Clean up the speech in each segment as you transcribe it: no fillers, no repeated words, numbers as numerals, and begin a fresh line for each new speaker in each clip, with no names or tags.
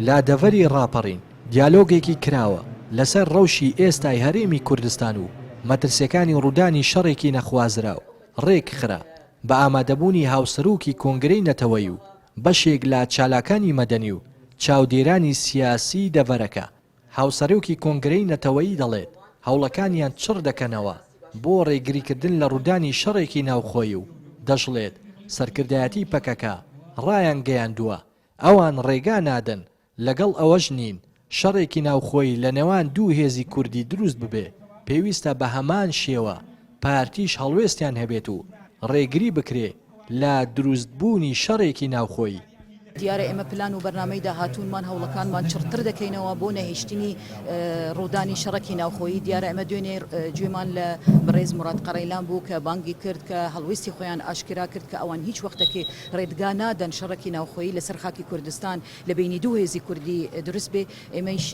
لادەڤەری ڕاپەڕین دیالۆگێکی کراوە لەسەر ڕەوشی ئێستای هەرێمی کوردستان و مەترسیەکانی ڕوودانی شەڕێکی نەخوازراو ڕێک خرا بە ئامادەبوونی هاوسەرۆکی کۆنگرەی نەتەوەی و بەشێک لە چالاکانی مەدەنی و چاودێرانی سیاسی دەڤەرەکە. هاوسەرۆکی کۆنگرەی نەتەوەیی دەڵێت هەوڵەکانیان چڕ دەکەنەوە بۆ ڕێگریکردن لە ڕوودانی شەڕێکی ناوخۆیی و دەژڵێت سەرکردایەتی پەکەکە ڕایان گەیاندووە ئەوان ڕێگا نادەن لەگەڵ ئەوەش نین شەڕێکی ناوخۆیی لە نێوان دوو هێزی کوردی دروست ببێ پێویستە بە هەمان شێوە پارتیش هەڵوێستیان هەبێت و ڕێگری بکرێ لە دروستبوونی شەڕێکی ناوخۆیی.
دیارە ئێمە پلان و بەرنامەی داهاتوونمان هەوڵەکانمان چڕتر دەکەینەوە بۆ نەهێشتنی ڕوودانی شەڕێکی ناوخۆیی. دیارە ئەمە دوێنێ گوێمان لە بەڕێز مراد قەڕەیلان بوو کە بانگی کرد کە هەڵوێستی خۆیان ئاشکرا کرد کە ئەوان هیچ وەختێکی ڕێدگا نادەن شەڕێکی ناوخۆیی لەسەر خاکی کوردستان لە بینی دوو هێزی کوردی دروست بێ. ئێمەش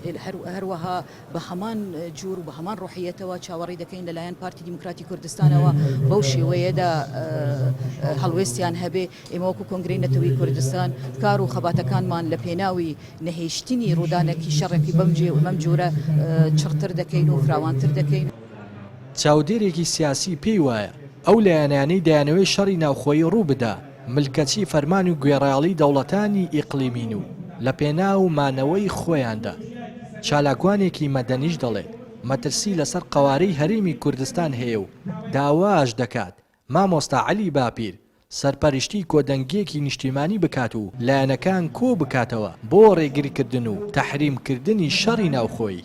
هەروەها بە هەمان جوور و بە هەمان ڕۆحیەتەوە چاوەڕێی دەکەین لەلایەن پارتی دیموکراتی کوردستانەوە بەو شێوەیەدا هەڵوێستیان هەبێ. ئێمە وەکو کۆنگرەی نەتەوەی کوردستان و خەباتەکانمان لە پێناوی نەهێشتنی ڕوودانێکی شەڕێکی بەم جۆرە چڕتر دەکەین و فراوانتر دەکەین.
چاودێرێکی سیاسی پێی وایە ئەو لایەنانەی دەیانەوەی شەڕی ناوخۆیی ڕوو بدا ملکەچی فەرمان و گوێڕایەڵی دەوڵەتانی ئیقلیمین و لە پێناو مانەوەی خۆیاندا. چالاکوانێکی مەدەنیش دەڵێت مەترسی لەسەر قەوارەی هەرێمی کوردستان هەیە و داواش دەکات مامۆستا عەلی باپیر سەرپەرشتی کۆدەنگێکی نیشتیمانی بکات و لایەنەکان کۆ بکاتەوە بۆ ڕێگریکردن و تەحریمکردنی شەڕی ناوخۆیی.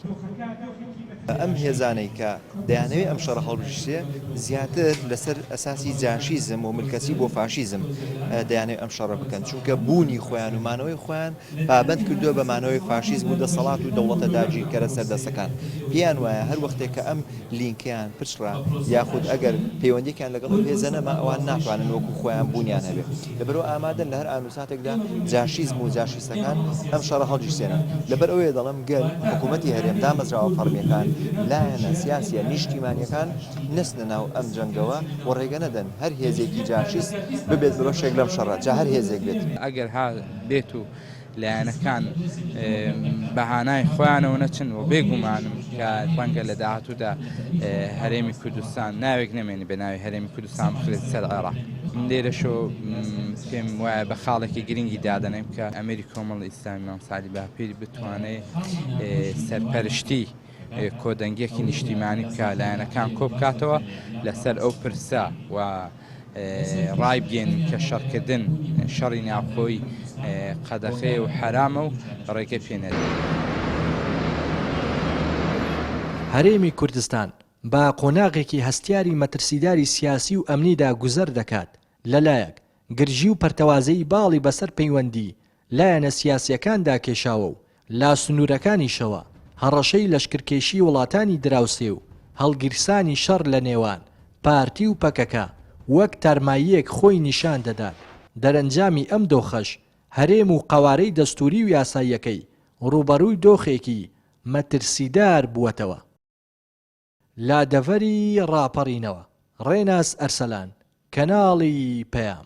ئەم هێزانەی کە دەیانەوێت ئەم شەڕە هەڵبژێ زیاتر لەسەر ئەساسی جاشیزم و ملکەچی بۆ فاشیزم دەیانەوێت ئەم شەڕە بکەن چونکە بوونی خۆیان و مانەوەی خۆیان پابەند کردووە بە مانەوەی فاشیزم و دەسەڵات و دەوڵەتە داگیرکەرە سەردەسەکان. پێیان وایە هەر وەختێک کە ئەم لینکیان پچڕا یاخود ئەگەر پەیوەندیەکیان لەگەڵ هێزە نەما ئەوان ناتوانن وەکو خۆیان بوونیان هەبێت. لەبەرەوە ئامادەن لە هەر ئانوساتێکدا جاشیزم و جاشیستەکان ئەم شەڕە هەڵگیرسێنن. لەبەر ئەوەیە دەڵێم گەل حکوومەتی هەرێم دامەزراوە فەرمیەکان لایەنە سیاسیە نیشتیمانیەکان نستنە ناو ئەم جەنگەوە و ڕێگە نەدەن هەر هێزێکی جاشیست ببێت بەشێک لەم شەڕە جا هەر هێزێک بێت.
ئەگەر ها بێت و لایەنەکان بەهانای خۆیانەوە نەچن و بێگومانم کە ڕەنگە لە داهاتوودا هەرێمی کوردستان ناوێک نامێنێ بە ناوی هەرێمی کوردستان بخرێت سەر عێراق. لێرەشۆ پێم وایە بە خاڵێکی گرنگی دادەنێم کە ئەمێری کۆمەڵی ئیسلامی مام ساعدی باپیر بتوانێت سەرپەرشتی کۆدەنگێکی نیشتیمانی بکە لایەنەکان کۆ بکاتەوە لەسەر ئەو پرسە و ڕای بگەین کە شەڕکردن شەڕی ناوخۆی قەدەخەیە و حرامە و ڕێگە پێنەدێت.
هەرێمی کوردستان بە قۆناغێکی هەستیاری مەترسیداری سیاسی و ئەمنیدا گوزەر دەکات لەلایەک گرژی و پەرتەوازەی باڵی بەسەر پەیوەندی لایەنە سیاسیەکاندا کێشاوە و لا سنوورەکانیشەوە هەڕەشەی لەشکرکێشی وڵاتانی دراوسێ و هەڵگیرسانی شەڕ لە نێوان پارتی و پەکەکە وەک تارماییەک خۆی نیشان دەدات. دەرەنجامی ئەم دۆخەش هەرێم و قەوارەی دەستوری و یاساییەکەی ڕوبەڕووی دۆخێکی مەترسیدار بووەتەوە. لادەڤەری ڕاپەڕینەوە ڕێناس ئەرسەلان کەناڵی پەیام.